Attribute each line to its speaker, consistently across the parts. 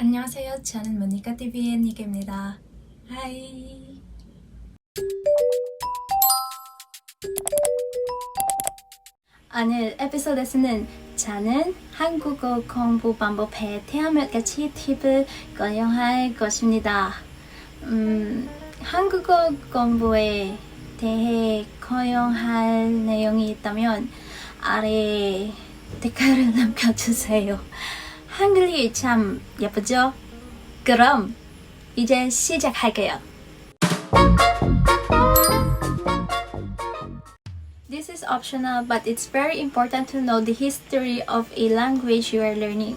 Speaker 1: 안녕하세요. 저는 모니카 TV의 니카입니다. 하이. 오늘 에피소드에서는 저는 한국어 공부 방법에 대한 몇 가지 팁을 공유할 것입니다. 한국어 공부에 대해 공유할 내용이 있다면 아래 댓글을 남겨주세요. 한글이 참 예쁘죠? 그럼 이제 시작할게요. This is optional, but it's very important to know the history of a language you are learning.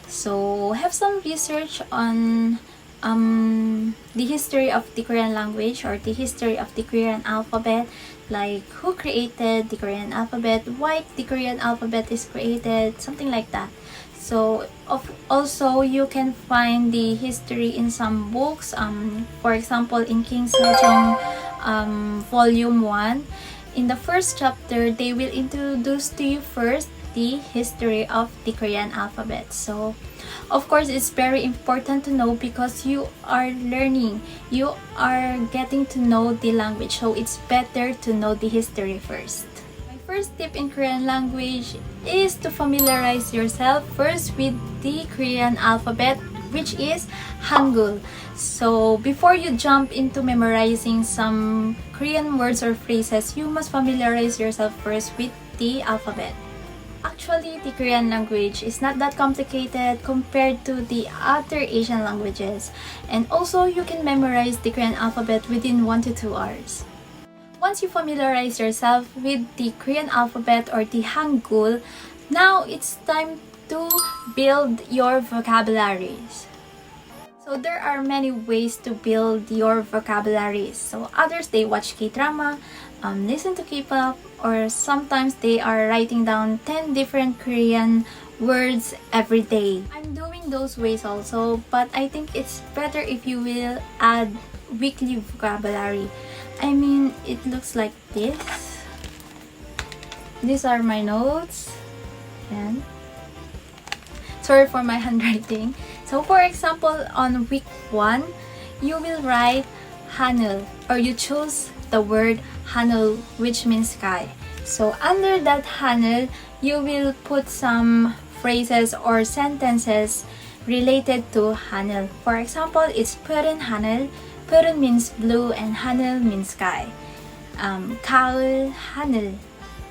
Speaker 1: So have some research on the history of the Korean language or the history of the Korean alphabet, like who created the Korean alphabet, why the Korean alphabet is created, something like that. So also you can find the history in some books. For example, in King Sejong Volume 1, in the first chapter, they will introduce to you first the history of the Korean alphabet. So of course, it's very important to know because you are learning, you are getting to know the language. So it's better to know the history first. First tip in Korean language is to familiarize yourself first with the Korean alphabet, which is Hangul. So before you jump into memorizing some Korean words or phrases, you must familiarize yourself first with the alphabet. Actually, the Korean language is not that complicated compared to the other Asian languages. And also, you can memorize the Korean alphabet within 1 to 2 hours. Once you familiarize yourself with the Korean alphabet or the Hangul, now it's time to build your vocabularies. So there are many ways to build your vocabularies. So others, they watch K-drama, listen to K-pop, or sometimes they are writing down 10 different Korean words every day. I'm doing those ways also, but I think it's better if you will add weekly vocabulary. I mean, it looks like this. These are my notes. And sorry for my handwriting. So for example, on week 1, you will write Hangul, or you choose the word Hangul, which means sky. So under that Hangul, you will put some phrases or sentences related to Hangul. For example, it's 푸른 하늘. 푸른 means blue and 하늘 means sky. 가을 하늘,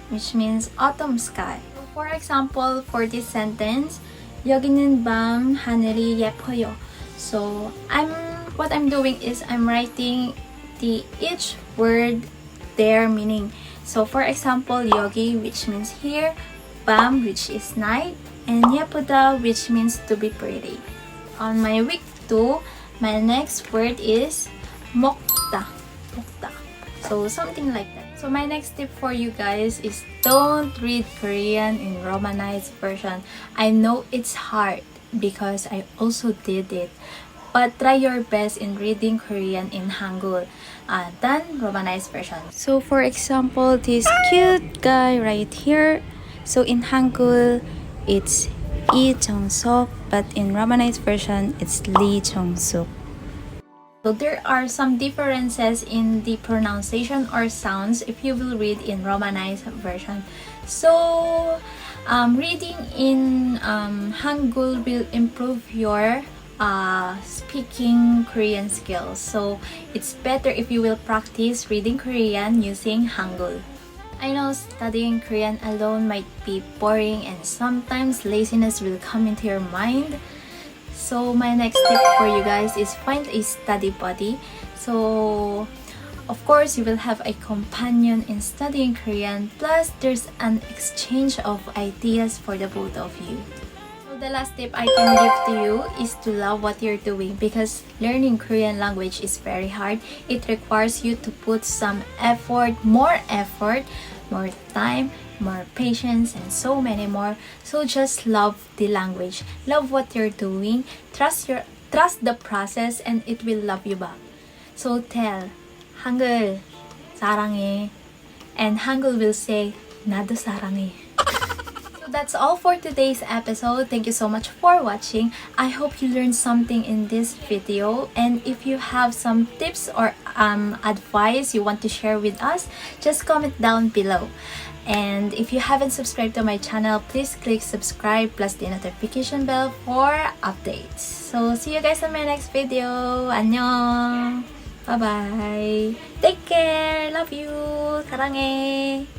Speaker 1: which means autumn sky. So for example, for this sentence, 여기는 밤 하늘이 예뻐요. So what I'm doing is I'm writing each word their meaning. So for example, 여기, which means here, 밤, which is night, and 예쁘다, which means to be pretty. On my week 2, my next word is 먹다. 먹다. So something like that. So my next tip for you guys is don't read Korean in Romanized version. I know it's hard because I also did it. But try your best in reading Korean in Hangul than Romanized version. So for example, this cute guy right here. So in Hangul, it's Lee Jong-suk, but in Romanized version, it's Lee Jong-suk. So there are some differences in the pronunciation or sounds if you will read in Romanized version. So reading in Hangul will improve your speaking Korean skills. So it's better if you will practice reading Korean using Hangul. I know studying Korean alone might be boring and sometimes laziness will come into your mind. So my next tip for you guys is find a study buddy. So of course you will have a companion in studying Korean, plus there's an exchange of ideas for the both of you. So the last tip I can give to you is to love what you're doing, because learning Korean language is very hard. It requires you to put some effort, more time, more patience, and so many more. So just love the language, love what you're doing, trust the process, and it will love you back. So tell Hangul 사랑해, and Hangul will say 나도 사랑해. So that's all for today's episode. Thank you so much for watching. I hope you learned something in this video. And if you have some tips or advice you want to share with us, just comment down below. And if you haven't subscribed to my channel, please click subscribe plus the notification bell for updates. So see you guys on my next video. 안녕. Bye-bye. Take care. Love you. 사랑해.